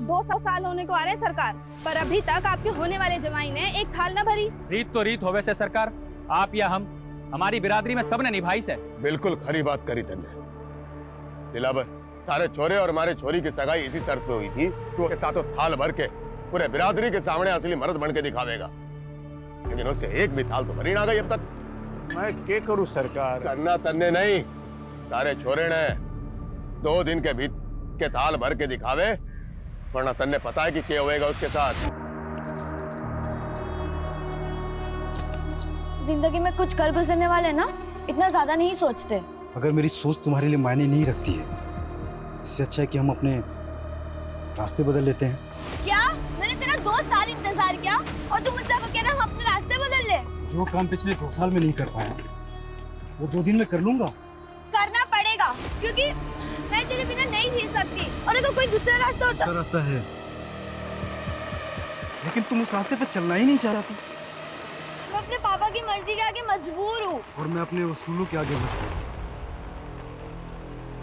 200 साल होने को आ रहे सरकार, पर अभी तक आपके होने वाले जवाई ने एक थाल न भरी। रीत तो रीत होवे से सरकार, आप या हम, हमारी बिरादरी में सबने निभाई से। बिल्कुल खरी बात करी तुमने दिलावर। तारे छोरे और हमारे छोरी की सगाई इसी शर्त पे हुई थी कि वो के साथों थाल भर के पूरे बिरादरी के सामने असली मर्द बन के दिखावेगा, लेकिन उससे एक भी थाल तो भरी ना गई अब तक। मैं क्या करूं सरकार? करना तन्ने नहीं, तारे छोरे ने 2 दिन के बीच के थाल भर के दिखावे, वरना तन्ने पता है कि क्या होएगा उसके साथ। जिंदगी में कुछ कर गुजरने वाले ना इतना ज्यादा नहीं सोचते। अगर मेरी सोच तुम्हारे लिए मायने नहीं रखती है, इससे अच्छा है कि हम अपने रास्ते बदल लेते हैं। क्या? मैंने तेरा 2 साल इंतजार किया और तू मुझसे कह रहा हम अपने रास्ते बदल ले? जो काम पिछले 2 साल में नहीं कर पाया वो 2 दिन में कर लूंगा। करना पड़ेगा, क्योंकि मैं तेरे बिना नहीं जी सकती। और अगर कोई दूसरा रास्ता होता। दूसरा रास्ता है, लेकिन तुम उस रास्ते पर चलना ही नहीं चाह रहा था। मैं अपने पापा की मर्जी के आगे मजबूर हूँ। और मैं अपने उसूलों के आगे मजबूर हूँ।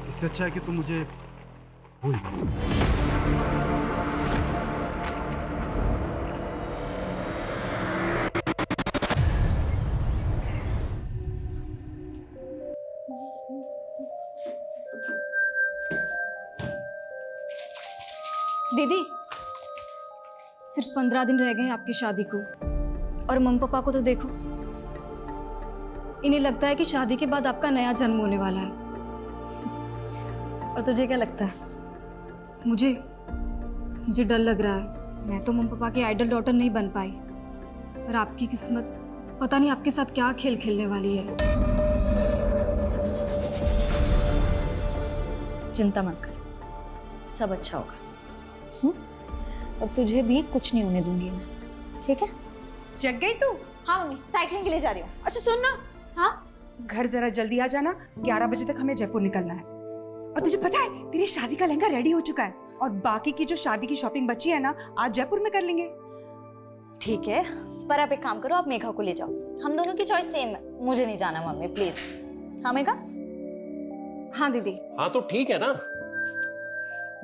इससे अच्छा है कि तुम मुझे भूल जाओ। दीदी, सिर्फ 15 दिन रह गए आपकी शादी को, और मम्मी पापा को तो देखो, इन्हें लगता है कि शादी के बाद आपका नया जन्म होने वाला है। और तुझे क्या लगता है? मुझे डर लग रहा है। मैं तो मम्मी पापा की आइडल डॉटर नहीं बन पाई, और आपकी किस्मत पता नहीं आपके साथ क्या खेल खेलने वाली है। चिंता मत कर, सब अच्छा होगा। और तुझे भी कुछ नहीं होने दूंगी मैं, ठीक है? जग गई तू? हाँ मम्मी, साइकिलिंग के लिए जा रही हूँ। अच्छा सुन ना, हाँ घर जरा जल्दी आ जाना, 11 बजे तक हमें जयपुर निकलना है। और तुझे पता है तेरी शादी का लहंगा रेडी हो चुका है, और बाकी की जो शादी की शॉपिंग बची है ना, आज जयपुर में कर लेंगे। ठीक है, पर आप एक काम करो, आप मेघा को ले जाओ। हम दोनों की चॉइस सेम है, मुझे नहीं जाना मम्मी प्लीज। हाँ मेघा? हाँ दीदी। हाँ तो ठीक है ना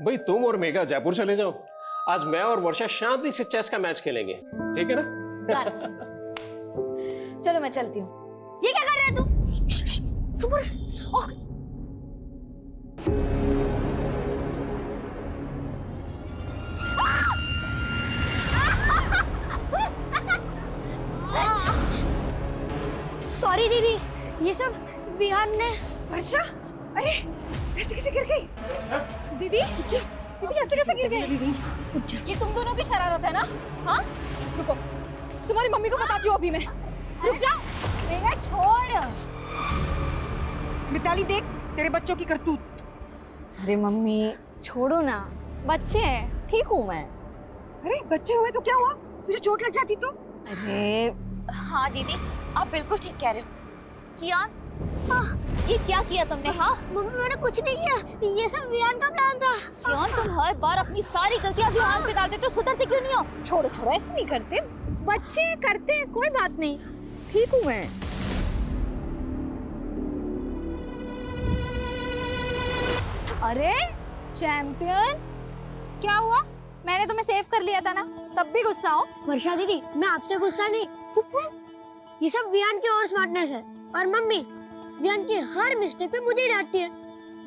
भाई, तुम और मेघा जयपुर चले जाओ। आज मैं और वर्षा शांति से चेस का मैच खेलेंगे, ठीक है ना? चलो मैं चलती हूँ। ये क्या कर रहा है तू? सॉरी दीदी, ये सब विहान ने। वर्षा, अरे ऐसे कैसे गिर गई? दीदी दीदी ऐसे कैसे गिर गई? ये तुम दोनों की शरारत है ना? हाँ रुको, तुम्हारी मम्मी को बताती हूँ अभी मैं। रुक जा। मेघा छोड़। मिताली देख तेरे बच्चों की करतूत। अरे मम्मी छोड़ो ना, बच्चे हैं, ठीक हूँ मैं। अरे बच्चे हुए तो क्या हुआ? तुझे चोट लग जाती तो? अरे हाँ दीदी, आप बिल्कुल ठीक कह रहे हो। कियान, ये क्या किया तुमने? हाँ मम्मी मैंने कुछ नहीं किया, ये सब विहान का प्लान था। कियान, तुम हर बार अपनी सारी गलतियां विहान पे डाल देते हो, सुधरते क्यों नहीं हो? छोड़ो छोड़ो, ऐसे नहीं करते, बच्चे करते हैं, कोई बात नहीं, ठीक हूँ मैं। अरे चैंपियन, क्या हुआ? मैंने तुम्हें सेव कर लिया था ना, तब भी गुस्सा हो? वर्षा दीदी, मैं आपसे गुस्सा नहीं, ये सब विहान की और स्मार्टनेस है। और मम्मी विहान की हर मिस्टेक पे मुझे डांटती है।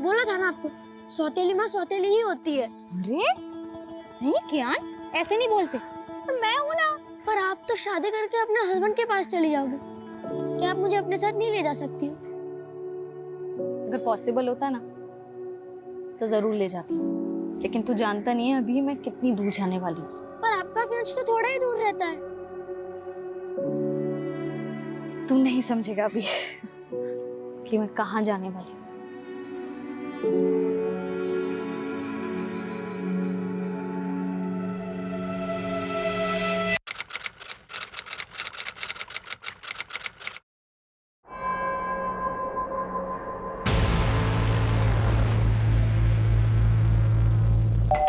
बोला था ना आपको, सौतेली माँ सौतेली ही होती है। अरे नहीं कियान, ऐसे नहीं बोलते, पर मैं हूँ ना। पर आप तो शादी करके अपने हस्बैंड के पास चली जाओगे, क्या आप मुझे अपने साथ नहीं ले जा सकती हो? अगर पॉसिबल होता ना तो जरूर ले जाती, लेकिन तू जानता नहीं है अभी मैं कितनी दूर जाने वाली हूँ। पर आपका फियांस तो थोड़ा ही दूर रहता है। तू नहीं समझेगा अभी कि मैं कहाँ जाने वाली हूँ।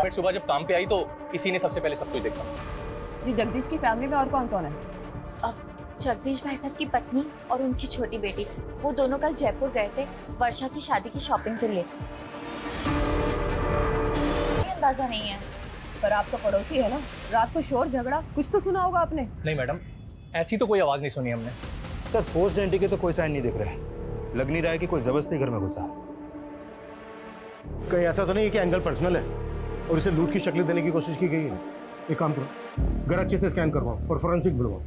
फिर सुबह जब काम पे आई तो इसी ने सबसे पहले सब कुछ देखा। ये जगदीश की फैमिली में और कौन कौन है? अब जगदीश भाई साहब की पत्नी और उनकी छोटी बेटी, वो दोनों कल जयपुर गए थे वर्षा की शादी की शॉपिंग के लिए। कोई अंदाजा नहीं है। पर आप तो पड़ोसी है ना, रात को शोर झगड़ा कुछ तो सुना होगा आपने। नहीं मैडम, ऐसी तो कोई आवाज नहीं सुनी हमने। सर फोर्स्ड एंट्री के तो कोई साइन नहीं दिख रहे, लग नहीं रहा है कि कोई जबरदस्ती घर में घुसा। कहीं ऐसा तो नहीं है कि एंगल पर्सनल है और इसे लूट की शक्ल देने की कोशिश की गई है? एक काम करो, घर अच्छे से स्कैन करवाओ और फोरेंसिक बुलवाओ।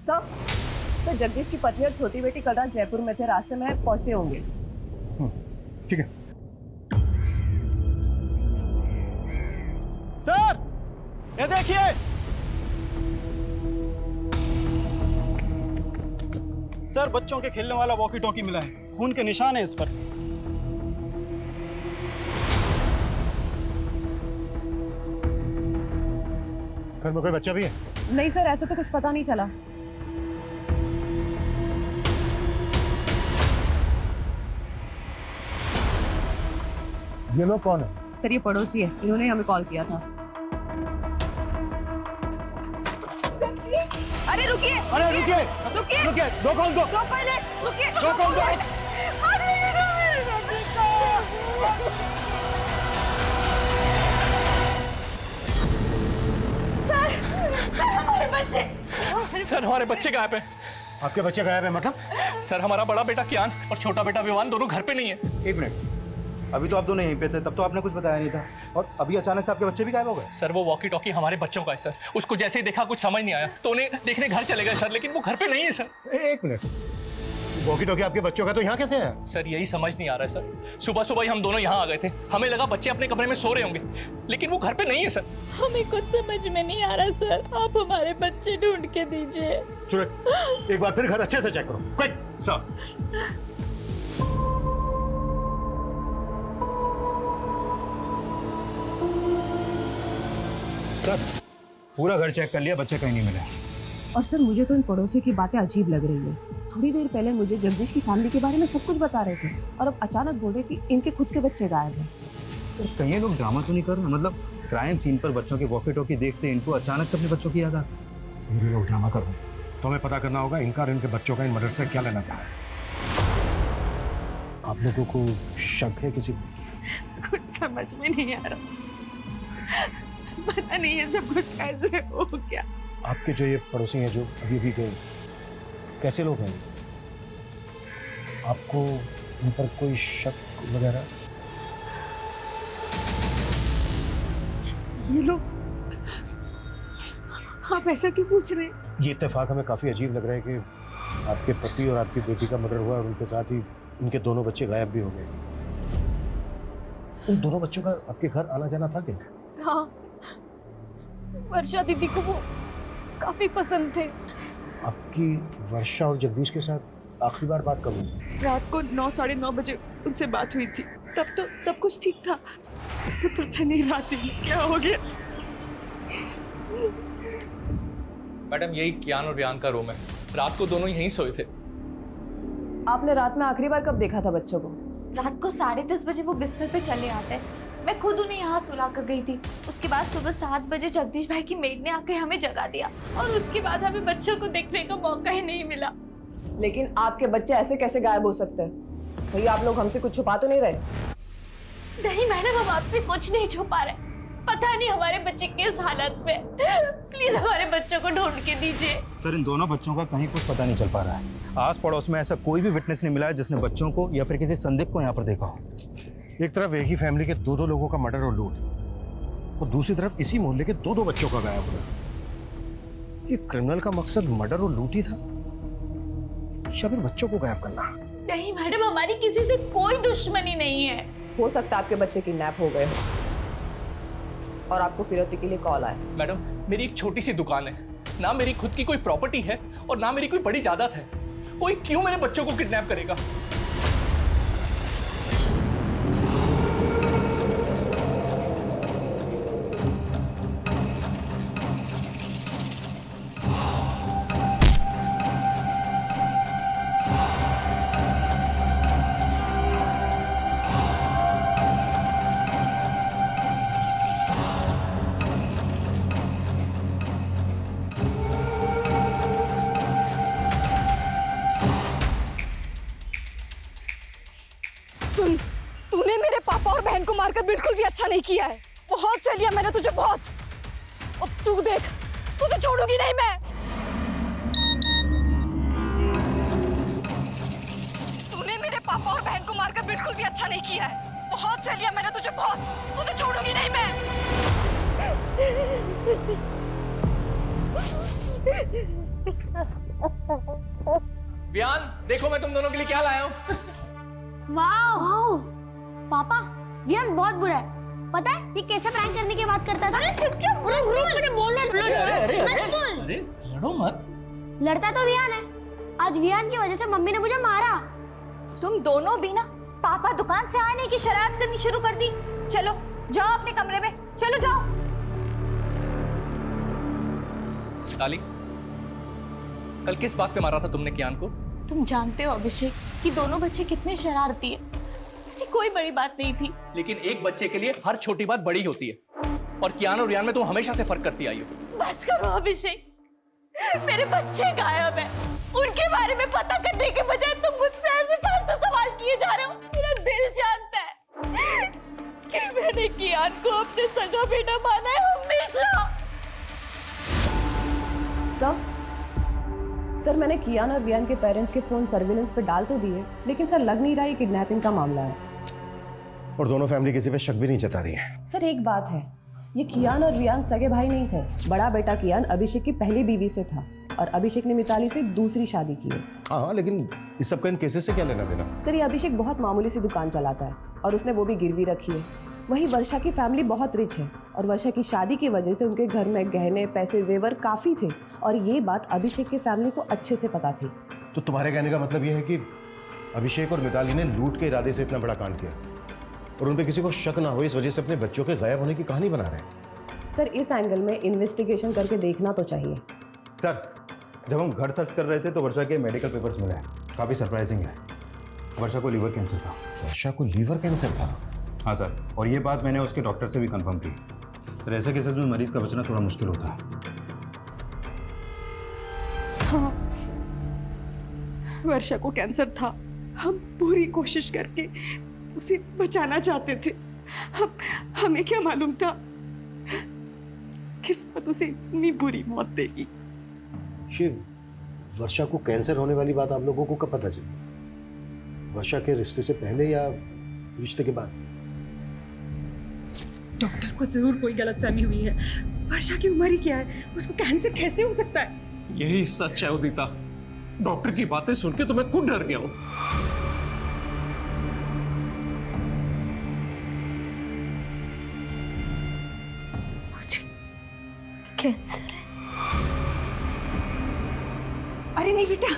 सर जगदीश की पत्नी और छोटी बेटी कल रात जयपुर में थे, रास्ते में पहुंचते होंगे। ठीक है सर ये देखिए, सर बच्चों के खेलने वाला वॉकी टॉकी मिला है, खून के निशान है इस पर। घर में कोई बच्चा भी है? नहीं सर, ऐसा तो कुछ पता नहीं चला। ये लोग कौन है? सर ये पड़ोसी है, इन्होंने हमें कॉल किया था। अरे रुकिए, अरे रुकिए, रुकिए, रुकिए, रोको उनको, रोको इन्हें, रुकिए, रोको उनको। सर हमारे बच्चे। सर हमारे बच्चे गायब हैं। आपके बच्चे गायब है मतलब? सर हमारा बड़ा बेटा कियान और छोटा बेटा विवान दोनों घर पे नहीं है। एक मिनट, अभी तो आप दोनों यहीं पे थे, तब तो आपने कुछ बताया नहीं था, और अभी अचानक से आपके बच्चे भी गायब हो गए। सर वो वॉकी टॉकी हमारे बच्चों का है सर, उसको जैसे ही देखा कुछ समझ नहीं आया तो उन्हें देखने घर चले गए सर, लेकिन वो घर पे नहीं है सर। एक मिनट, वॉकी टॉकी आपके बच्चों का तो यहाँ कैसे है? सर यही समझ नहीं आ रहा है सर, सुबह सुबह ही हम दोनों यहाँ आ गए थे, हमें लगा बच्चे अपने कमरे में सो रहे होंगे, लेकिन वो घर पे नहीं है सर। हमें कुछ समझ में नहीं आ रहा सर, आप हमारे बच्चे ढूंढ के दीजिए। सूरज एक बार फिर घर अच्छे से चेक करो, क्विक सर। सर पूरा घर चेक कर लिया, बच्चे कहीं नहीं मिले। और सर मुझे तो इन पड़ोसियों की बातें अजीब लग रही है। थोड़ी देर पहले मुझे जगदीश की फैमिली के बारे में सब कुछ बता रहे थे, और अब अचानक बोल रहे कि इनके खुद के बच्चे गायब हैं। सर कहीं ये लोग ड्रामा तो नहीं कर रहे? मतलब क्राइम सीन पर बच्चों के वॉकी टॉकी देखते इनको अचानक से अपने बच्चों की याद आ। ये लोग ड्रामा कर रहे हैं, तो हमें पता करना होगा इनका और इनके बच्चों का इन मर्डर से क्या लेना देना है। आप लोगों को शक है किसी को? कुछ समझ में नहीं आ रहा, पता नहीं ये सब कुछ कैसे हो गया। आपके जो ये पड़ोसी हैं जो अभी अभी गए, कैसे लोग हैं? आपको उन पर कोई शक वगैरह? ये लोग, आप ऐसा क्यों पूछ रहे हैं? ये इत्तेफाक हमें काफ़ी अजीब लग रहा है कि आपके पति और आपकी बेटी का मर्डर हुआ और उनके साथ ही उनके दोनों बच्चे गायब भी हो गए। उन दोनों बच्चों का आपके घर आना जाना था क्या? हाँ, वर्षा दीदी को वो काफी पसंद थे। आपकी वर्षा और जगदीश के साथ आखिरी बार बात कब हुई? रात को 9 साढ़े 9 बजे उनसे बात हुई थी, तब तो सब कुछ ठीक था। पता नहीं रात में क्या हो गया। मैडम यही कियान और वियान का रूम है, रात को दोनों यहीं सोए थे। आपने रात में आखिरी बार कब देखा था बच्चों को? रात को 10:30 बजे वो बिस्तर पे चले आते, मैं खुद उन्हें यहाँ सुला कर गई थी। उसके बाद सुबह 7 बजे जगदीश भाई की मेड ने आकर हमें जगा दिया, और उसके बाद हमें बच्चों को देखने का मौका ही नहीं मिला। लेकिन आपके बच्चे ऐसे कैसे गायब हो सकते हैं? भैया आप लोग हमसे कुछ छुपा तो नहीं रहे? नहीं मैडम, हम आपसे कुछ नहीं छुपा रहे, पता नहीं हमारे बच्चे किस हालत में। प्लीज हमारे बच्चों को ढूंढ के दीजिए। सर इन दोनों बच्चों का कहीं कुछ पता नहीं चल पा रहा है। आस पड़ोस में ऐसा कोई भी विटनेस नहीं मिला है जिसने बच्चों को या फिर किसी संदिग्ध को यहाँ पर देखा हो। एक तरफ एक ही फैमिली के दो लोगों का मर्डर और लूट, और दूसरी तरफ इसी मोहल्ले के दो बच्चों का गायब हुआ। ये क्रिमिनल का मकसद मर्डर और लूट ही था या फिर बच्चों को गायब करना? नहीं मैडम, हमारी किसी से कोई दुश्मनी नहीं है। हो सकता है आपके बच्चे किडनैप हो गए और आपको फिरौती के लिए कॉल आया। मैडम मेरी एक छोटी सी दुकान है, ना मेरी खुद की कोई प्रॉपर्टी है और ना मेरी कोई बड़ी जायदाद है, कोई क्यों मेरे बच्चों को किडनैप करेगा? सुन, तूने मेरे पापा और बहन को मारकर बिल्कुल भी अच्छा नहीं किया है। बहुत सह लिया मैंने तुझे, बहुत। अब तू देख, तुझे छोड़ूंगी नहीं मैं। तूने मेरे पापा और बहन को मारकर बिल्कुल भी अच्छा नहीं किया है। बहुत सह लिया मैंने तुझे, बहुत। तुझे छोड़ूंगी नहीं मैं। वियान, देखो मैं तुम दोनों के लिए क्या लाया हूँ। वाओ पापा, वियान बहुत बुरा है। पता है ये कैसे प्रैंक करने की बात करता था? अरे चुप चुप, मैंने बोलना अरे लड़ो मत। लड़ता तो वियान है। आज वियान की वजह से मम्मी ने मुझे मारा। तुम दोनों भी ना पापा दुकान से आने की शरारत करनी शुरू कर दी। चलो जाओ अपने कमरे में, चलो जाओ। ताली, कल किस बात पे मारा था तुमने कियान को? तुम जानते हो अभिषेक कि दोनों बच्चे कितने शरारती है। ऐसी कोई बड़ी बात नहीं थी। लेकिन एक बच्चे के लिए हर छोटी बात बड़ी होती है, और कियान और रियान में तुम हमेशा से फर्क करती आई हो। बस करो अभिषेक, मेरे बच्चे गायब है। उनके बारे में पता करने के बजाय तुम मुझसे ऐसे फालतू सवाल किए जा रहे हो। मेरा दिल जानता है कि मैंने कियान को अपने सगा बेटा माना है हमेशा। सर मैंने कियान और वियान के पेरेंट्स के फोन सर्विलेंस पे डाल तो दिए, लेकिन सर लग नहीं रहा ये किडनैपिंग का मामला है। और दोनों फैमिली किसी पे शक भी नहीं जता रही है। सर एक बात है, ये कियान और वियान सगे भाई नहीं थे। बड़ा बेटा कियान अभिषेक की पहली बीवी से था और अभिषेक ने मिताली से दूसरी शादी की है। हाँ, लेकिन इस सब का इन केसेस से क्या लेना देना? सर ये अभिषेक बहुत मामूली सी दुकान चलाता है और उसने वो भी गिरवी रखी है। वही वर्षा की फैमिली बहुत रिच है और वर्षा की शादी की वजह से उनके घर में गहने, पैसे, जेवर काफी थे और ये बात अभिषेक की फैमिली को अच्छे से पता थी। तो तुम्हारे कहने का मतलब ये है कि अभिषेक और मिताली ने लूट के इरादे से इतना बड़ा कांड किया और उन पे किसी को शक ना हो इस वजह से अपने बच्चों के गायब होने की कहानी बना रहे हैं? सर इस एंगल में इन्वेस्टिगेशन करके देखना तो चाहिए। सर, जब हम घर सर्च कर रहे थे तो वर्षा के मेडिकल पेपर्स मिले हैं। काफ़ी सरप्राइजिंग है। वर्षा को लीवर कैंसर था। वर्षा को लीवर कैंसर था? हाँ सर, और ये बात मैंने उसके डॉक्टर से भी कंफर्म की। सर ऐसे केसेस में मरीज का बचना थोड़ा मुश्किल होता है। हाँ, वर्षा को कैंसर था। हम पूरी कोशिश करके उसे बचाना चाहते थे। हमें क्या मालूम था किस्मत उसे इतनी बुरी मौत देगी। ये वर्षा को कैंसर होने वाली बात आप लोगों को कब पता चली? वर्षा के रिश्ते से पहले या रिश्ते के बाद? डॉक्टर को जरूर कोई गलतफहमी हुई है। वर्षा की उम्र ही क्या है, उसको कैंसर कैसे हो सकता है? यही सच है उदिता। डॉक्टर की बातें सुन के तो मैं खुद डर गया हूं। मुझे कैंसर है। अरे नहीं बेटा,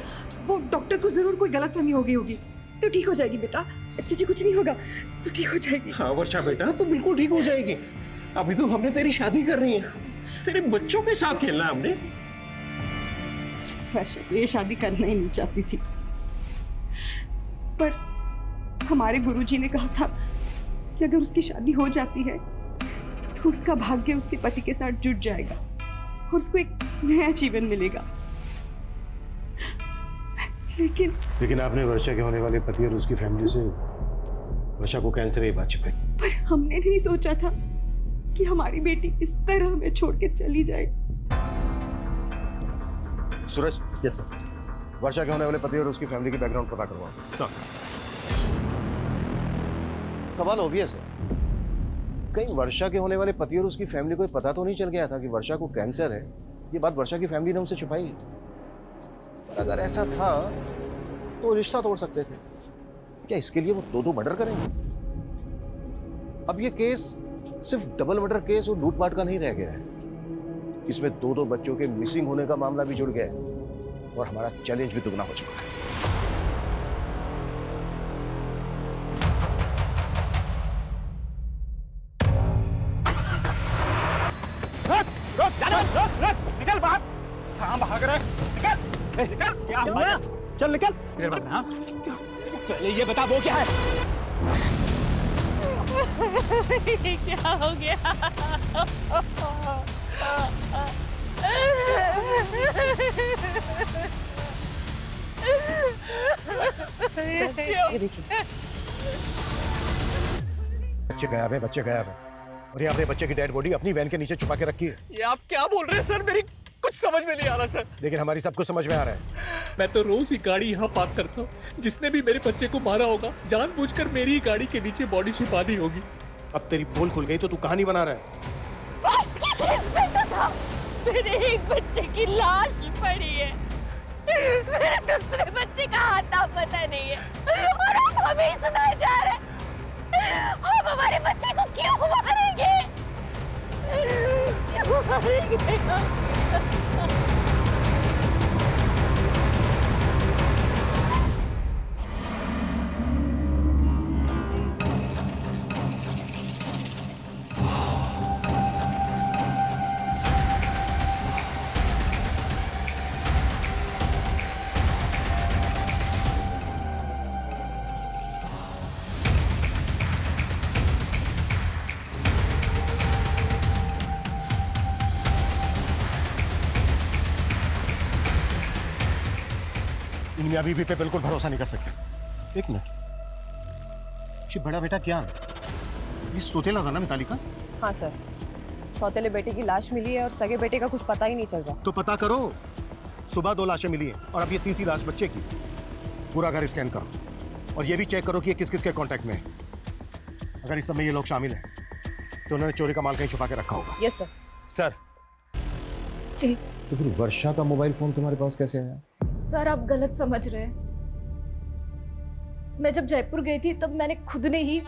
वो डॉक्टर को जरूर कोई गलतफहमी हो गई होगी। तो ठीक हो जाएगी बेटा, तुझे कुछ नहीं होगा, तो ठीक हो जाएगी। हाँ वर्षा बेटा, तू बिल्कुल ठीक हो जाएगी। अभी तो हमने तेरी शादी करनी है, तेरे बच्चों के साथ खेलना है हमने। वर्षा तो ये शादी करना ही नहीं चाहती थी, पर हमारे गुरुजी ने कहा था कि अगर उसकी शादी हो जाती है तो उसका भाग्य उसके पति के साथ जुड़ जाएगा और उसको एक नया जीवन मिलेगा। लेकिन आपने वर्षा के होने वाले पति और उसकी फैमिली से वर्षा को कैंसर की बात छिपाई। पर हमने नहीं सोचा था कि हमारी बेटी इस तरह हमें छोड़ के चली जाए। सूरज, यस सर, वर्षा के होने वाले पति और उसकी फैमिली की बैकग्राउंड पता करवाओ। सर, सवाल ऑब्वियस है, कहीं वर्षा के होने वाले पति और उसकी फैमिली को पता तो नहीं चल गया था कि वर्षा को कैंसर है? ये बात वर्षा की फैमिली ने उनसे छुपाई। अगर ऐसा था तो रिश्ता तोड़ सकते थे। क्या इसके लिए वो दो मर्डर करेंगे? अब ये केस सिर्फ डबल मर्डर केस और लूटपाट का नहीं रह गया है, इसमें दो बच्चों के मिसिंग होने का मामला भी जुड़ गया है और हमारा चैलेंज भी दुगना हो चुका है। निकल बाहर। कहाँ भाग रहा है? निकल, निकल। क्या हुआ? चल निकल। इधर बैठ। हाँ, चलिए ये बता वो क्या है? ये क्या हो गया? ये देखिए, बच्चे गायब है, बच्चे गायब है। और यहाँ अपने बच्चे की डेड बॉडी अपनी वैन के नीचे छुपा के रखी है। ये आप क्या बोल रहे हैं सर? मेरी कुछ समझ में नहीं आ रहा सर। लेकिन हमारी सबको समझ में आ रहा है। मैं तो रोज ही गाड़ी यहाँ पार्क करता हूँ। जिसने भी मेरे बच्चे को मारा होगा जानबूझकर मेरी ही गाड़ी के नीचे बॉडी छिपा दी होगी। अब तेरी पोल खुल गई तो तू कहानी बना रहा है। बस की चीज बेटा था, मेरे एक बच्चे की लाश पड़ी है, मेरे दूसरे बच्चे का आता पता नहीं है, और अब हमें सुनाए जा रहे हैं हम हमारे बच्चे को क्यों मारेंगे, क्यों मारेंगे? इन मियां बीवी पे बिल्कुल भरोसा नहीं कर सकते। एक मिनट, ये बड़ा बेटा क्या ये सौतेला था ना मिताली का? हाँ सर, सौतेले बेटे की लाश मिली है और सगे बेटे का कुछ पता ही नहीं चल रहा। तो पता करो। सुबह 2 लाशें मिली हैं और अब ये तीसरी लाश बच्चे की। पूरा घर स्कैन करो और ये भी चेक करो कि ये किस किस के कांटेक्ट में है। अगर इस समय ये लोग शामिल हैं तो उन्होंने चोरी का माल कहीं छुपा के रखा होगा। Yes sir. सर जी तो फिर वर्षा का मोबाइल फोन तुम्हारे पास कैसे आया? सर, आप गलत समझ रहे हैं। मैं जब जयपुर गई थी तब मैंने खुद ने ही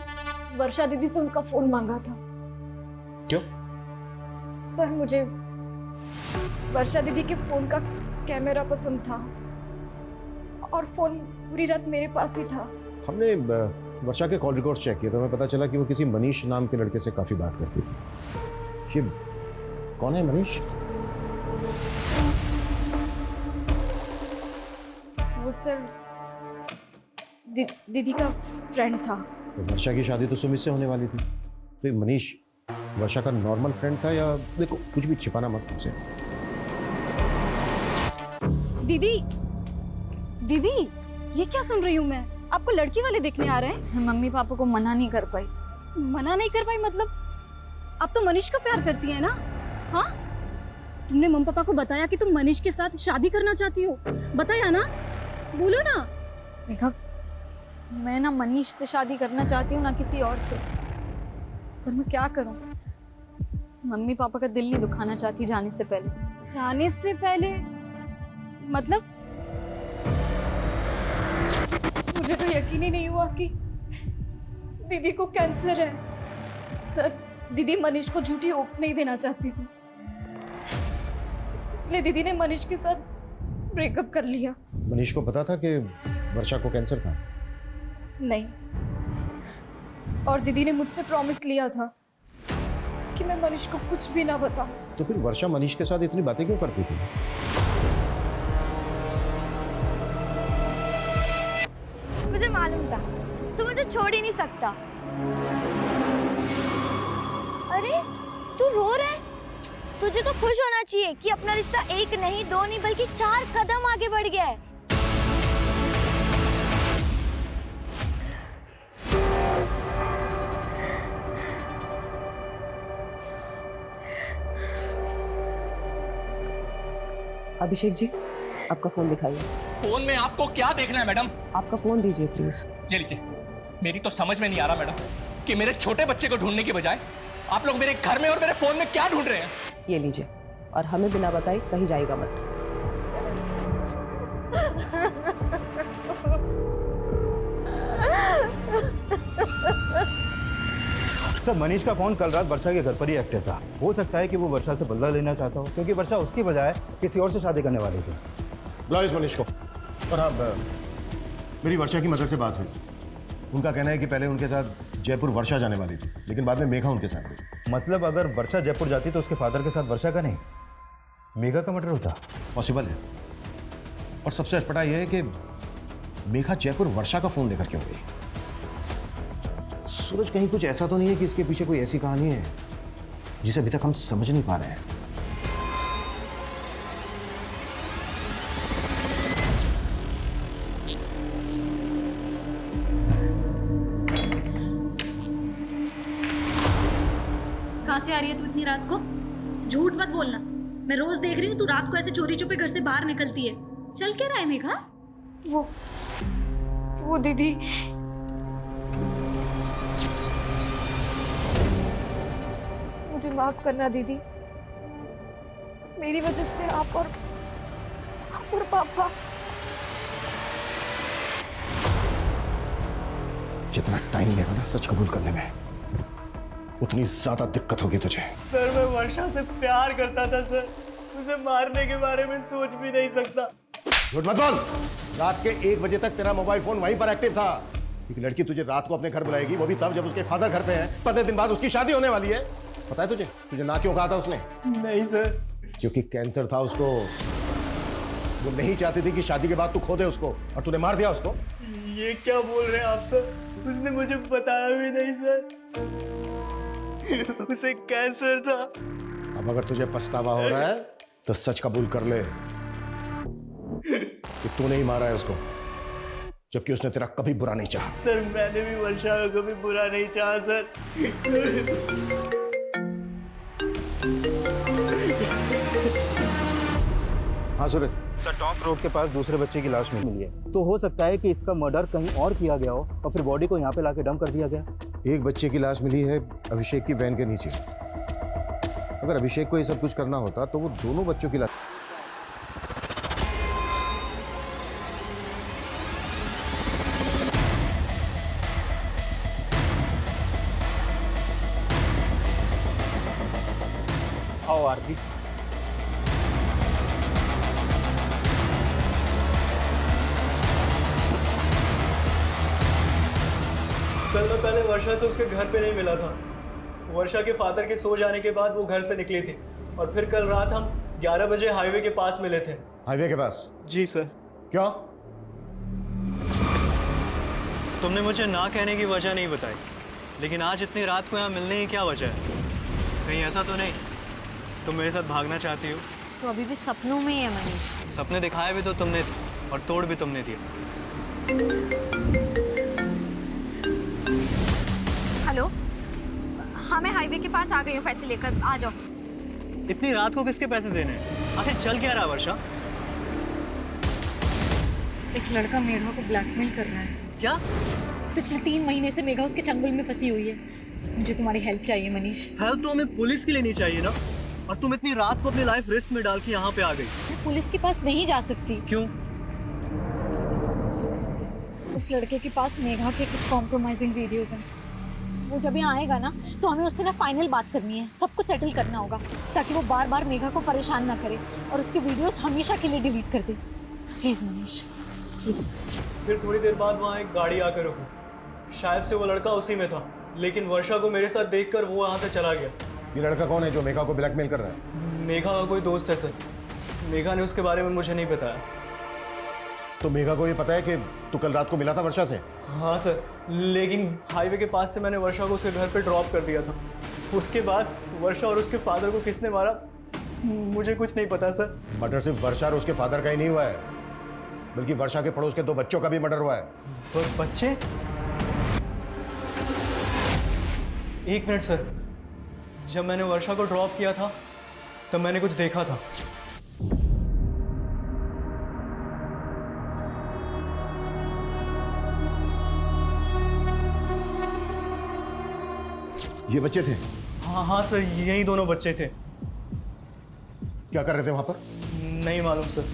वर्षा दीदी से उनका फोन मांगा था। क्यों? सर, मुझे वर्षा दीदी के फोन का कैमरा पसंद था और फोन पूरी रात मेरे पास ही था। हमने वर्षा के कॉल रिकॉर्ड्स चेक किए तो हमें पता चला कि वो किसी मनीष नाम के लड़के से काफी बात करती थी। ये कौन है मनीष? वो सर दीदी का फ्रेंड था। तो वर्षा की शादी तो सुमित से होने वाली थी, तो ये मनीष वर्षा का नॉर्मल फ्रेंड था या? देखो कुछ भी छिपाना मत हमसे। दीदी, दीदी, ये क्या सुन रही हूँ मैं? आपको लड़की वाले देखने आ रहे हैं? मम्मी पापा को मना नहीं कर पाई। मना नहीं कर पाई मतलब? आप तो मनीष को प्यार करती है ना? हाँ, तुमने मम्मी पापा को बताया कि तुम मनीष के साथ शादी करना चाहती हो? बताया ना? बोलो ना। देखा, मैं ना मनीष से शादी करना चाहती हूँ ना किसी और से, पर मैं क्या करूँ? मम्मी पापा का दिल नहीं दुखाना चाहती जाने से पहले। जाने से पहले मतलब? मुझे तो यकीन ही नहीं हुआ कि दीदी को कैंसर है। सर, दीदी मनीष को झूठी होप्स नहीं देना चाहती थी, इसलिए दीदी ने मनीष के साथ ब्रेकअप कर लिया। मनीष को पता था कि वर्षा को कैंसर था? नहीं, और दीदी ने मुझसे प्रॉमिस लिया था कि मैं मनीष को कुछ भी ना बताऊं। तो फिर वर्षा मनीष के साथ इतनी बातें क्यों करती थी? मुझे मालूम था तू मुझे छोड़ ही नहीं सकता। अरे तू रो रहा है? तुझे तो खुश होना चाहिए कि अपना रिश्ता 1 नहीं 2 नहीं बल्कि 4 कदम आगे बढ़ गया है। अभिषेक जी, आपका फोन दिखाइए। फोन में आपको क्या देखना है मैडम? आपका फोन दीजिए प्लीज। ये लीजिए। मेरी तो समझ में नहीं आ रहा मैडम कि मेरे छोटे बच्चे को ढूंढने की बजाय आप लोग मेरे घर में और मेरे फोन में क्या ढूंढ रहे हैं? ये लीजिए, और हमें बिना बताए कहीं जाएगा मत। सर, मनीष का फोन कल रात वर्षा के घर पर ही एक्टिव था। हो सकता है कि वो वर्षा से बदला लेना चाहता हो, क्योंकि वर्षा उसकी बजाय किसी और से शादी करने वाली थी। बुलाओ इस मनीष को। और अब मेरी वर्षा की मदर से बात हुई। उनका कहना है कि पहले उनके साथ जयपुर वर्षा जाने वाली थी, लेकिन बाद में मेघा उनके साथ गई। मतलब अगर वर्षा जयपुर जाती तो उसके फादर के साथ वर्षा का नहीं, मेघा का मर्डर होता? पॉसिबल है। और सबसे अटपटा यह है कि मेघा जयपुर वर्षा का फोन लेकर क्यों गई? सूरज, कहीं कुछ ऐसा तो नहीं है कि इसके पीछे कोई ऐसी कहानी है जिसे अभी तक हम समझ नहीं पा रहे हैं? से आ रही है तू इतनी रात को? झूठ मत बोलना, मैं रोज देख रही हूँ तू रात को ऐसे चोरी छुपे घर से बाहर निकलती है। चल क्या रहा है मेघा? वो दीदी, मुझे माफ करना दीदी, मेरी वजह से आप और पापा। जितना टाइम लेगा ना सच कबूल करने में, उतनी ज्यादा दिक्कत होगी तुझे। सर मैं वर्षा से प्यार करता था सर, उसे मारने के बारे में सोच भी नहीं सकता। झूठ मत बोल। रात के 1 बजे तक तेरा मोबाइल फोन वहीं पर एक्टिव था। एक लड़की तुझे रात को अपने घर बुलाएगी, वो भी तब जब उसके फादर घर पे हैं। 15 दिन बाद उसकी शादी होने वाली है। पता है तुझे ना क्यों कहा था उसने? नहीं सर। क्योंकि कैंसर था उसको। वो नहीं चाहती थी कि शादी के बाद तू खो दे उसको, और तूने मार दिया उसको। ये क्या बोल रहे हैं आप सर? उसने मुझे बताया भी नहीं सर। उसे कैंसर था। अब अगर तुझे पछतावा हो रहा है तो सच कबूल कर ले कि तूने ही मारा है उसको, जबकि उसने तेरा कभी बुरा नहीं चाहा। सर मैंने भी वर्षा का कभी बुरा नहीं चाहा सर। हाँ सूरज सर, टॉक रोड के पास दूसरे बच्चे की लाश मिली है, तो हो सकता है कि इसका मर्डर कहीं और किया गया हो और फिर बॉडी को यहाँ पे लाके डंप कर दिया गया। एक बच्चे की लाश मिली है अभिषेक की वैन के नीचे। अगर अभिषेक को ये सब कुछ करना होता तो वो दोनों बच्चों की लाश। आओ आरती। कल मैं पहले वर्षा से उसके घर पे नहीं मिला था। वर्षा के फादर के सो जाने के बाद वो घर से निकली थी और फिर कल रात हम 11 बजे हाईवे के पास मिले थे। हाईवे के पास? जी सर। क्यों? तुमने मुझे ना कहने की वजह नहीं बताई, लेकिन आज इतनी रात को यहाँ मिलने की क्या वजह है? कहीं ऐसा तो नहीं तुम मेरे साथ भागना चाहती हो? तो अभी भी सपनों में ही है मनीष। सपने दिखाए भी तो तुमने थे और तोड़ भी तुमने दिया। हेलो, हाँ मैं हाईवे के पास आ गई हूँ, पैसे लेकर आ जाओ। इतनी रात को किसके पैसे देने हैं? आखिर चल क्या रहा वर्षा? एक लड़का मेघा को ब्लैकमेल कर रहा है। क्या? पिछले 3 महीने से मेघा उसके चंगुल में फंसी हुई है। मुझे तुम्हारी हेल्प चाहिए मनीष। हेल्प तो हमें पुलिस की लेनी चाहिए ना, और तुम इतनी रात को अपनी लाइफ रिस्क में डाल के यहाँ पे आ गई। मैं पुलिस के पास नहीं जा सकती। क्यों? उस लड़के के पास मेघा के कुछ कॉम्प्रोमाइजिंग वीडियोस हैं। वो जब यहाँ आएगा ना तो हमें उससे ना फाइनल बात करनी है, सब कुछ सेटल करना होगा ताकि वो बार बार मेघा को परेशान ना करे और उसके वीडियोस हमेशा के लिए डिलीट कर दे। Please Manish, please. फिर थोड़ी देर बाद वहाँ एक गाड़ी आकर रुकी। शायद से वो लड़का उसी में था, लेकिन वर्षा को मेरे साथ देखकर वो वहाँ से चला गया। ये लड़का कौन है जो मेघा को ब्लैकमेल कर रहा है? मेघा का कोई दोस्त है सर। मेघा ने उसके बारे में मुझे नहीं बताया। तो मेघा को ये पता है कि तू कल रात को मिला था वर्षा से? हाँ सर, लेकिन हाईवे के पास से मैंने वर्षा को उसके घर पे ड्रॉप कर दिया था। उसके बाद वर्षा और उसके फादर को किसने मारा मुझे कुछ नहीं पता सर। मर्डर सिर्फ वर्षा और उसके फादर का ही नहीं हुआ है, बल्कि वर्षा के पड़ोस के 2 बच्चों का भी मर्डर हुआ है। तो बच्चे? एक मिनट सर, जब मैंने वर्षा को ड्रॉप किया था तब मैंने कुछ देखा था। ये बच्चे थे? हाँ सर, यही दोनों बच्चे थे। क्या कर रहे थे वहां पर? नहीं मालूम सर।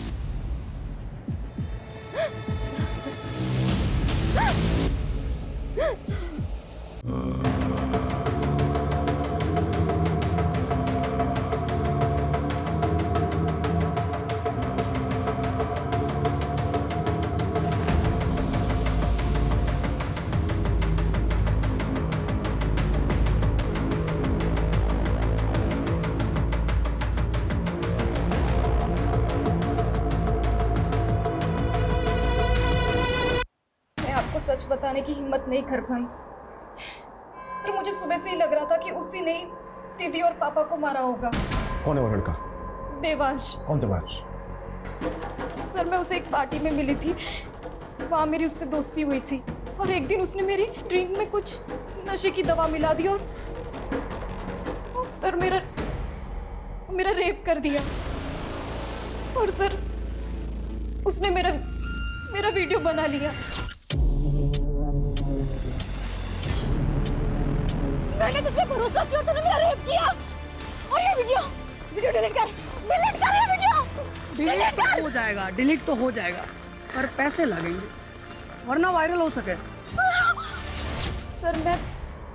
सच बताने की हिम्मत नहीं कर पाई, पर मुझे सुबह से ही लग रहा था कि उसी ने दीदी और पापा को मारा होगा। कौन है वो लड़का? देवांश। कौन देवांश? सर मैं उसे एक पार्टी में मिली थी, वहाँ मेरी उससे दोस्ती हुई थी और एक दिन उसने मेरी ड्रिंक में कुछ नशे की दवा मिला दी और सर मेरा रेप कर दिया और सर उसने मेरा वीडियो बना लिया। मैंने तुझ पे भरोसा किया और तूने मेरा रेप किया। और ये वीडियो डिलीट कर ये वीडियो डिलीट कर। हो जाएगा, डिलीट तो हो जाएगा, पर पैसे लगेंगे वरना वायरल हो सके। सर मैं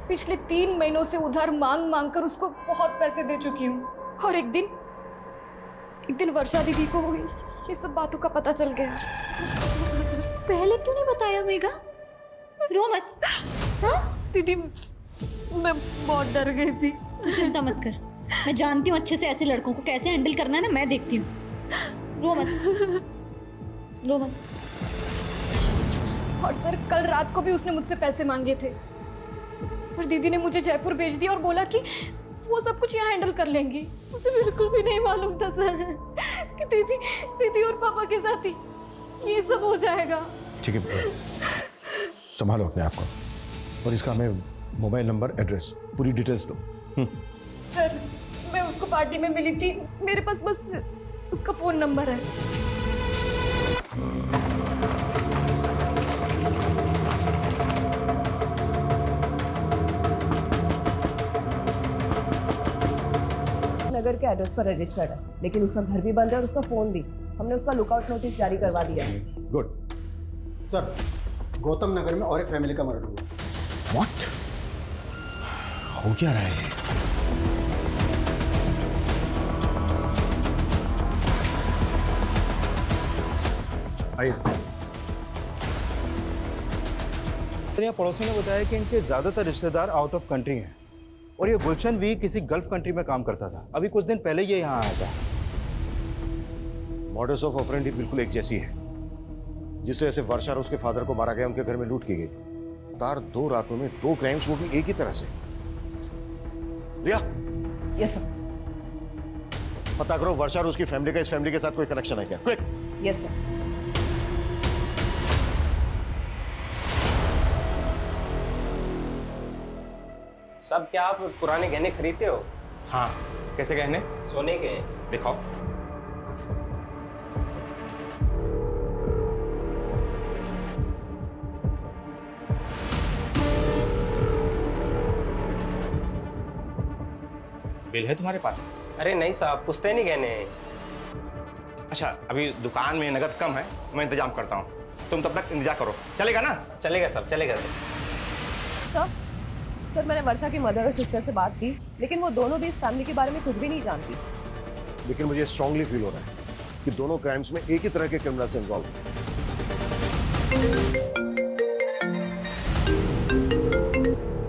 पिछले 3 महीनों से उधार मांग कर उसको बहुत पैसे दे चुकी हूँ और एक दिन वर्षा दीदी को ये सब बातों का पता चल गया। पहले क्यों नहीं बताया मेघा? रो मत। हाँ दीदी मैं बहुत डर गई थी। तू चिंता मत कर, मैं जानती हूँ अच्छे से ऐसे लड़कों को कैसे हैंडल करना है ना, मैं देखती हूँ। रो मत। और सर कल रात को भी उसने मुझसे पैसे मांगे थे और दीदी ने मुझे जयपुर भेज दिया और बोला कि वो सब कुछ यहाँ हैंडल कर लेंगी। मुझे बिल्कुल भी नहीं मालूम था सर कि दीदी और पापा के साथ ही ये सब हो जाएगा। ठीक है, संभालो अपने आप को और इसका हमें मोबाइल नंबर, एड्रेस, पूरी डिटेल्स दो। सर मैं उसको पार्टी में मिली थी, मेरे पास बस उसका फोन नंबर है। नगर के एड्रेस पर रजिस्टर्ड है, लेकिन उसका घर भी बंद है और उसका फोन भी। हमने उसका लुकआउट नोटिस जारी करवा दिया है। गुड। सर, गौतम नगर में और एक फैमिली का मर्डर हुआ। व्हाट? हो क्या रहा है? आइए। यहाँ पड़ोसी ने बताया कि इनके ज्यादातर रिश्तेदार आउट ऑफ कंट्री हैं और ये गुलशन भी किसी गल्फ कंट्री में काम करता था। अभी कुछ दिन पहले ये यहाँ आया था। मॉडस ऑफ ऑपरेंडी बिल्कुल एक जैसी है। जिस तरह से वर्षा और उसके फादर को मारा गया, उनके घर में लूट की गई। तार 2 रातों में 2 क्राइम्स, वो भी एक ही तरह से। लिया? Yes sir. पता करो वर्षा और उसकी फैमिली का इस फैमिली के साथ कोई कनेक्शन है क्या? क्विक। Yes sir. सब क्या आप पुराने गहने खरीदते हो? हाँ। कैसे गहने? सोने के। दिखाओ। बिल है तुम्हारे पास? अरे नहीं साहब, पुश्तैनी गहने हैं। अच्छा, अभी दुकान में नगद कम है, मैं इंतजाम करता हूँ। तुम तब तक इंतजार करो, चलेगा ना? चलेगा साहब, चलेगा सर, मैंने वर्षा की मदर और सिस्टर से बात की, लेकिन वो दोनों भी इस फैमिली के बारे में कुछ भी नहीं जानती। लेकिन मुझे स्ट्रांगली फील हो रहा है कि दोनों क्राइम्स में एक ही तरह के क्रिमिनल्स इन्वॉल्व हैं।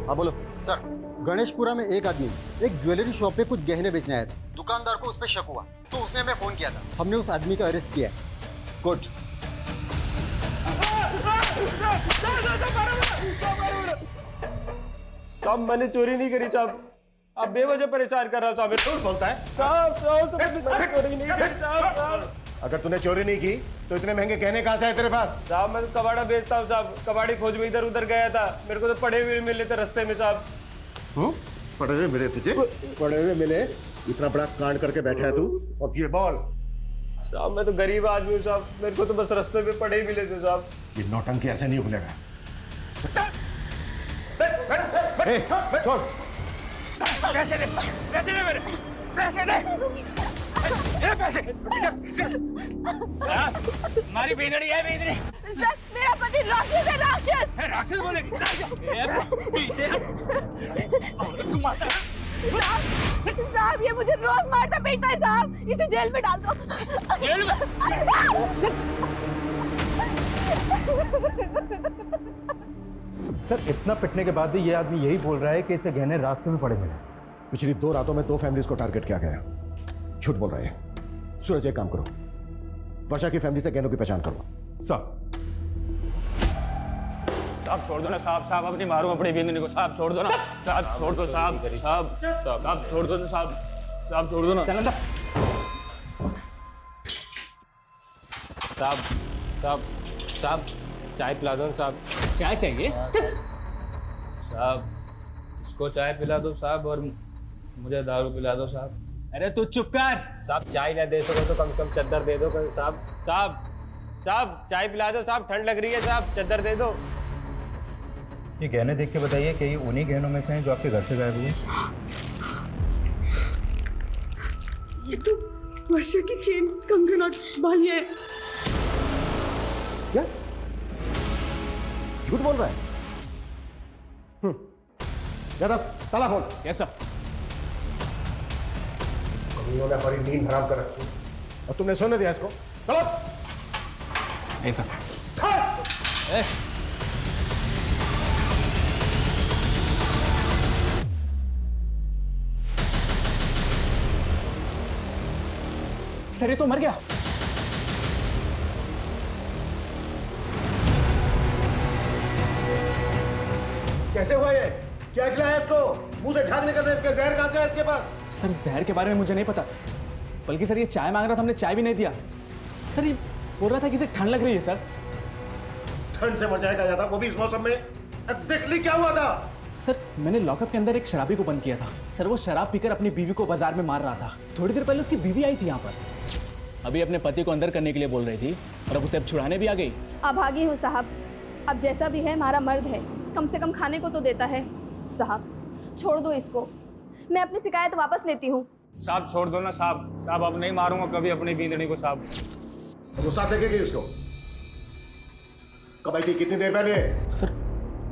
हाँ बोलो। सर, गणेशपुरा में एक आदमी एक ज्वेलरी शॉप पे कुछ गहने बेचने आया था। दुकानदार को उस पर शक हुआ तो उसने हमें फोन किया था। हमने उस आदमी का अरेस्ट किया है। गुड। साहब मैंने चोरी नहीं करी साहब, आप बेवजह परेशान कर रहा हो साहब। झूठ बोलता है साहब मैंने चोरी नहीं करी साहब। अगर तूने चोरी नहीं की तो इतने महंगे गहने कहाँ से आए तेरे पास? साहब मैं तो कबाड़ा बेचता हूँ साहब, कबाड़ी खोज में इधर उधर गया था, मेरे को तो पड़े हुए मिले थे रास्ते में साहब। पड़े हुए मिले तुझे? पड़े हुए मिले? इतना बड़ा कांड करके बैठा है तू, और ये बोल। साहब मैं तो गरीब आदमी हूँ साहब, मेरे को तो बस रास्ते में पड़े ही मिले थे साहब। ये नौटंकी ऐसे नहीं खुलेगा। पैसे दे, पैसे दे मेरे, पैसे दे, ये पैसे। हमारी बेदड़ी है, बेदड़ी। सर मेरा पति राक्षस है, राक्षस। राक्षस बोलेगी? साहब ये मुझे रोज मारता पीटता है साहब, इसे जेल में डाल दो। जेल में? सर, इतना पिटने के बाद भी ये आदमी यही बोल रहा है कि इसे गहने रास्ते में पड़े मिले। पिछली 2 रातों में 2 फैमिलीज को टारगेट किया गया। झूठ बोल रहे हैं। सूरज एक काम करो, वर्षा की फैमिली से गहनों की पहचान करो। साहब छोड़ दो ना साहब, साहब अपनी मारो अपनी बिंदनी को, साहब छोड़ दो ना साहब, छोड़ दो साहब, साहब साहब छोड़ दो ना साहब, साहब छोड़ दो ना। साहब साहब साहब चाय पिला दो साहब। चाय चाहिए? साहब इसको चाय पिला दो साहब, और मुझे दारू पिला दो साहब। अरे तू चुप कर। साहब चाय ना दे सको तो कम से कम चद्दर दे दो साहब। साहब साहब चाय पिला दो साहब, ठंड लग रही है साहब, चद्दर दे दो। ये गहने देख के बताइए कि ये उन्हीं गहनों में से हैं जो आपके घर से गायब हुए? ये तो वर्षा की चेन, कंगन और बालियां हैं। क्या झूठ बोल रहा है? यादव ताला खोल। कैसा? इन्होंने हमारी नींद हराम कर रखी और तुमने सोने दिया इसको। चलो ऐसा सर ये तो मर गया। कैसे हुआ ये? क्या खिलाया इसको? मुंह से झाग निकल रहा है इसके, जहर कहां से है इसके पास? सर जहर के बारे में मुझे नहीं पता, बल्कि सर ये चाय मांग रहा था, हमने चाय भी नहीं दिया। सर ये बोल रहा था कि इसे ठंड लग रही है। सर ठंड से मर जाएगा ज्यादा, वो भी इस मौसम में। एग्जैक्टली क्या हुआ था? सर मैंने लॉकअप के अंदर एक शराबी को बंद किया था। सर वो शराब पीकर अपनी बीवी को बाजार में मार रहा था। थोड़ी देर पहले उसकी बीवी आई थी यहाँ पर, अभी अपने पति को अंदर करने के लिए बोल रही थी और अब उसे अब छुड़ाने भी आ गई। अभागी हूँ साहब, अब जैसा भी है हमारा मर्द है, कम से कम खाने को तो देता है। साहब छोड़ दो इसको, मैं अपनी शिकायत वापस लेती हूँ। साहब छोड़ दो ना साहब, साहब अब नहीं मारूंगा कभी अपनी बींदड़ी को साहब। वो साथ लेके गई उसको? कब आई थी? कितनी देर पहले? सर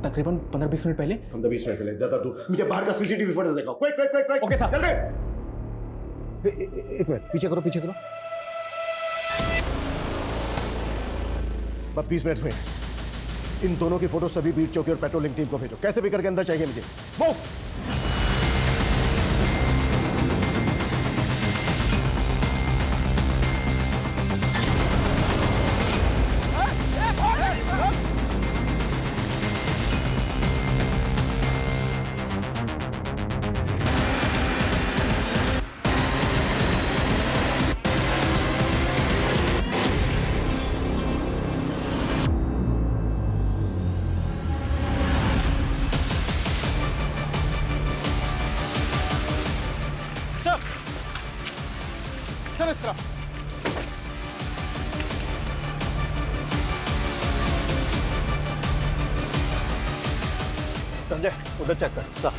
तकरीबन 15-20 मिनट पहले। 15-20 मिनट पहले? ज्यादा दूर? मुझे बाहर का सीसीटीवी फुटेज दिखाओ। Quick quick quick quick. Okay साहब। जल्दी। एक मिनट पीछे करो, पीछे करो। बस 20 मिनट में इन दोनों की फोटो सभी बीट चौकी और पेट्रोलिंग टीम को भेजो। कैसे भी करके अंदर चाहिए मुझे। मूव। सब इस तरफ। संजय उधर चेक कर। सा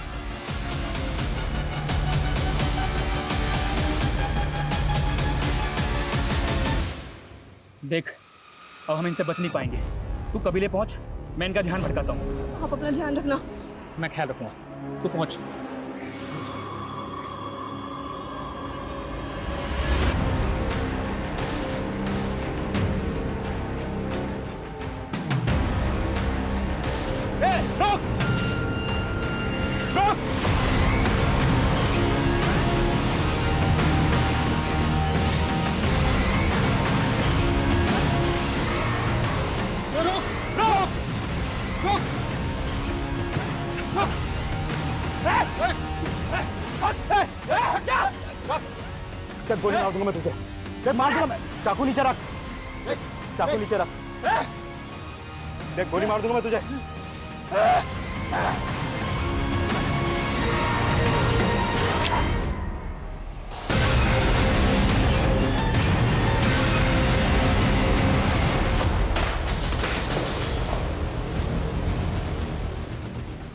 देख अब हम इनसे बच नहीं पाएंगे। तू कबीले पहुंच, मैं इनका ध्यान भटकाता हूँ। आप अपना ध्यान रखना। मैं ख्याल रखूंगा, तू पहुंच। चल गोली मार दूंगा मैं तुझे। देख मार दूंगा मैं। चाकू नीचे रख, चाकू नीचे रख। देख गोली मार दूंगा मैं तुझे।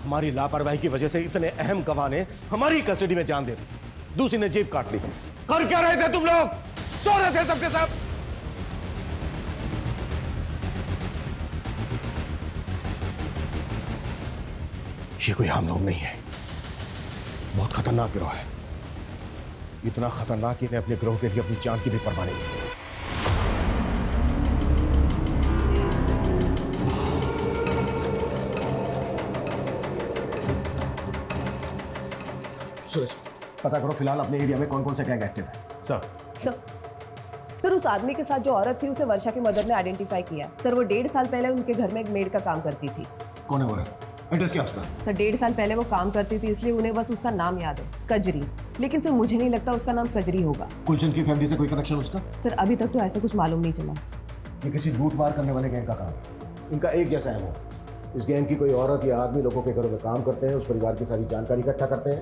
हमारी लापरवाही की वजह से इतने अहम गवाह ने हमारी कस्टडी में जान दे दी, दूसरी ने जेब काट ली। कर क्या रहे थे तुम लोग? सो रहे थे सबके सब। ये कोई आम लोग नहीं है, बहुत खतरनाक गिरोह है। इतना खतरनाक इन्हें अपने गिरोह के लिए अपनी जान की भी परवाह नहीं है। सूरज पता करो फिलहाल अपने एरिया में कौन कौन से गैंग एक्टिव है। सर उस आदमी के साथ जो औरत थी उसे वर्षा की मदद ने आइडेंटिफाई किया। सर वो 1.5 साल पहले उनके घर में एक मेड का काम करती थी। कौन है वो? एड्रेस क्या उसका? सर 1.5 साल पहले वो काम करती थी, इसलिए उन्हें बस उसका नाम याद है, कजरी। लेकिन सर मुझे नहीं लगता उसका नाम कजरी होगा। गुलशन की फैमिली से कोई कनेक्शन उसका? सर अभी तक तो ऐसा कुछ मालूम नहीं चला। ये किसी लूट मार करने वाले गैंग का काम है। इनका एक जैसा है वो। इस गैंग की कोई औरत या आदमी लोगों के घरों में काम करते हैं, उस परिवार की सारी जानकारी इकट्ठा करते हैं,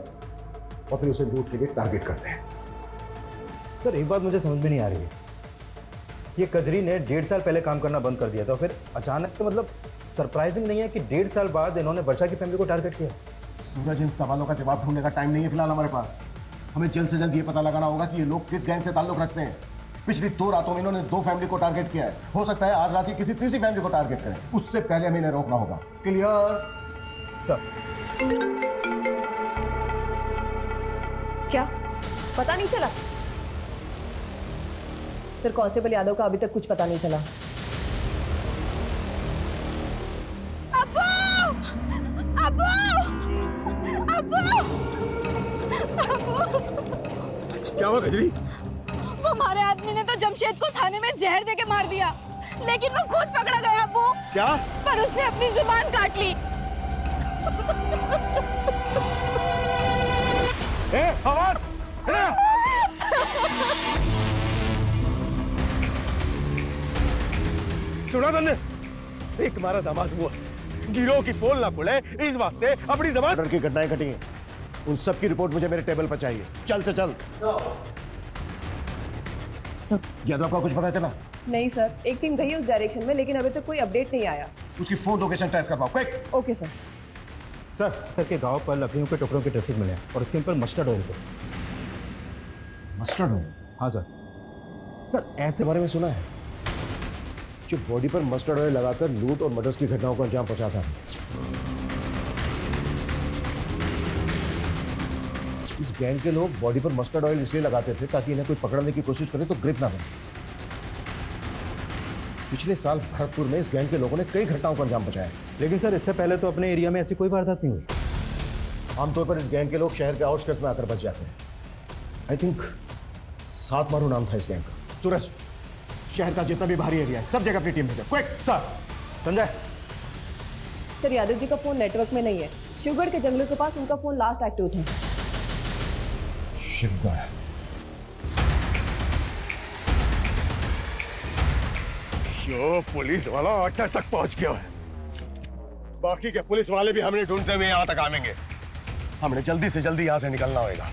और फिर उसे लूट के लिए टारगेट करते हैं। सर एक बात मुझे समझ में नहीं आ रही है, ये कजरी ने 1.5 साल पहले काम करना बंद कर दिया था, फिर अचानक तो मतलब सरप्राइजिंग नहीं है कि 1.5 साल बाद इन्होंने वर्षा की फैमिली को टारगेट किया। सूरज, इन सवालों का जवाब ढूंढने का टाइम नहीं है फिलहाल हमारे पास। हमें जल्द से जल्द ये पता लगाना होगा कि ये लोग किस गैंग से ताल्लुक रखते हैं। पिछली 2 रातों में इन्होंने 2 फैमिली को टारगेट किया है, हो सकता है आज रात ही किसी तीसरी फैमिली को टारगेट करें। उससे पहले हमें इन्हें रोकना होगा। Clear sir? क्या पता नहीं चला? सर कांस्टेबल यादव का अभी तक कुछ पता नहीं चला। क्या हुआ कजरी? वो हमारे आदमी ने तो जमशेद को थाने में जहर देके मार दिया, लेकिन वो खुद पकड़ा गया अब्बू। क्या? पर उसने अपनी जुबान काट ली। फवाद, सुना तुमने? एक हमारा दामाद हुआ, गिरोह की पोल ना खुले इस वास्ते अपनी जबान की घटनाएं घटी हैं। उन सब की रिपोर्ट मुझे मेरे टेबल पर चाहिए, चल से चल। सर यादव का कुछ पता चला? नहीं सर, एक टीम गई उस डायरेक्शन में, लेकिन अभी तक कोई अपडेट नहीं आया। उसकी फोन लोकेशन ट्रेस करवाओ, क्विक। Okay sir. सर के गांव पर लकड़ियों के टुकड़ों के ट्रेसेस मिले और उसके ऊपर मस्टर्ड ऑयल थे। Mustard oil? हाँ सर। सर ऐसे बारे में सुना है, जो बॉडी पर मस्टर्ड ऑयल लगाकर लूट और मर्डर्स की घटनाओं को अंजाम पहुंचाता है। इस गैंग के लोग बॉडी पर मस्टर्ड ऑयल इसलिए लगाते थे ताकि इन्हें कोई पकड़ने की कोशिश करे तो ग्रिप ना बने। पिछले साल भरतपुर में इस गैंग के लोगों ने कई घटनाओं को अंजाम पहुंचाया। लेकिन सर इससे पहले तो अपने एरिया में ऐसी कोई वारदात नहीं हुई। आमतौर पर इस गैंग के लोग शहर के आउटस्कर्ट्स में आकर बच जाते हैं। आई थिंक 7 मारू नाम था इस गैंग का। सूरज, शहर का जितना भी बाहरी एरिया है सब जगह अपनी टीम भेजो, quick. Sir. Sanjay. Sir Yadav ji का फोन नेटवर्क में नहीं है। शिवगढ़ के जंगलों के पास उनका फोन लास्ट एक्टिव था। शिवगढ़? यो पुलिस वाला अड्डा तक पहुंच गया है। बाकी के पुलिस वाले भी हमने ढूंढते हुए यहाँ तक आवेंगे। हमने जल्दी से जल्दी यहाँ से निकलना होगा।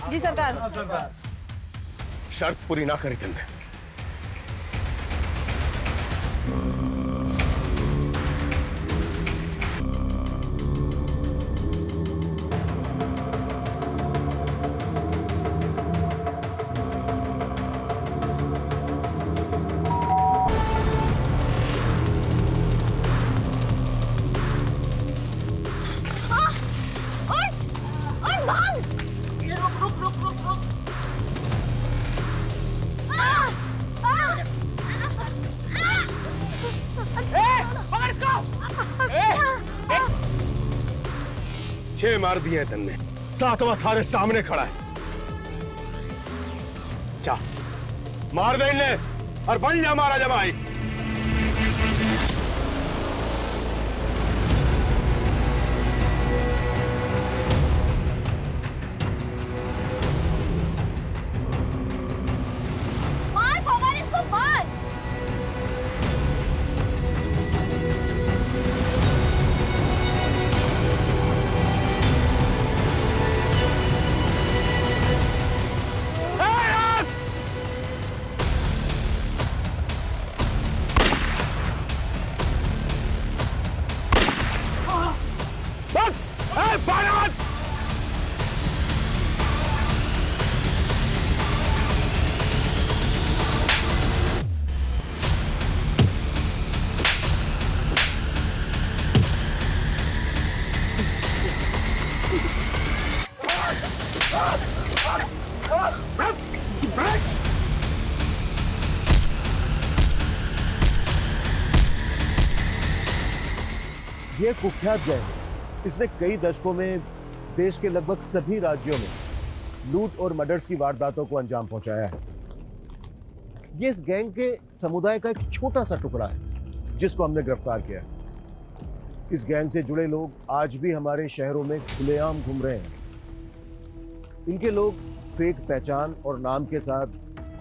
जी सरकार। शर्त पूरी ना करी तुमने। छह मार दिए तुमने, 7वां थारे सामने खड़ा है। जा मार दे इन्हें और बन जा मारा जमाई। मार फवाद, इसको मार। ये कुख्यात गैंग, इसने कई दशकों में देश के लगभग सभी राज्यों में लूट और मर्डर्स की वारदातों को अंजाम पहुंचाया है। ये इस गैंग के समुदाय का एक छोटा सा टुकड़ा है जिसको हमने गिरफ्तार किया है। इस गैंग से जुड़े लोग आज भी हमारे शहरों में खुलेआम घूम रहे हैं। इनके लोग फेक पहचान और नाम के साथ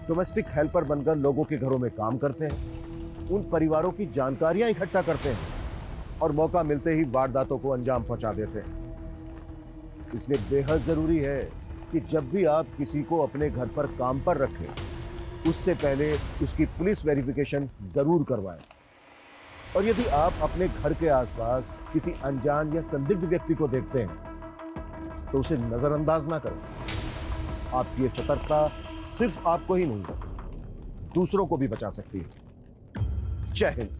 डोमेस्टिक हेल्पर बनकर लोगों के घरों में काम करते हैं, उन परिवारों की जानकारियां इकट्ठा करते हैं और मौका मिलते ही वारदातों को अंजाम पहुंचा देते हैं। इसलिए बेहद जरूरी है कि जब भी आप किसी को अपने घर पर काम पर रखें उससे पहले उसकी पुलिस वेरिफिकेशन जरूर करवाएं। और यदि आप अपने घर के आसपास किसी अनजान या संदिग्ध व्यक्ति को देखते हैं तो उसे नजरअंदाज ना करें। आपकी ये सतर्कता सिर्फ आपको ही नहीं दूसरों को भी बचा सकती है। जय हिंद।